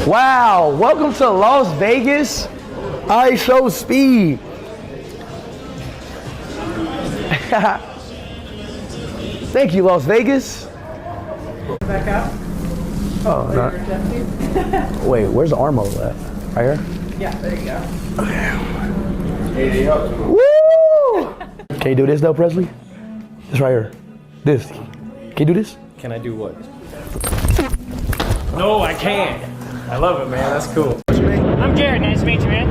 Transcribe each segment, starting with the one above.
Wow, welcome to Las Vegas. IShowSpeed. Thank you, Las Vegas. Back out. Oh, no. Wait, where's the arm over at? Right here? Yeah, there you go. Woo! Can you do this though, Presley? This right here. This. Can you do this? Can I do what? No, I can't. I love it, man. That's cool. I'm Jared. Nice to meet you, man.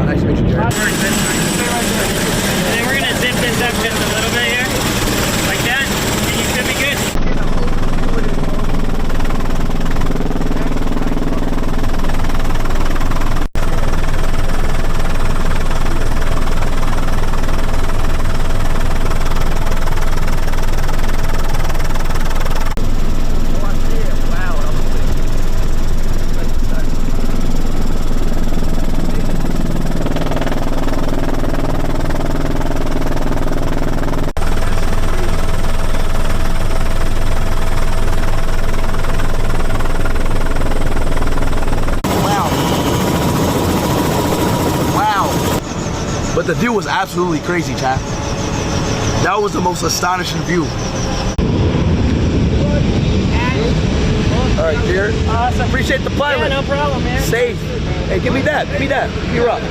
Nice to meet you, Jared. And then we're gonna zip this up just a little bit here, like that, and you should be good. But the view was absolutely crazy, chat. That was the most astonishing view. All right, Jared. Awesome. Appreciate the pilot. Yeah, no problem, man. Safe. Hey, give me that. Give me that. You're up.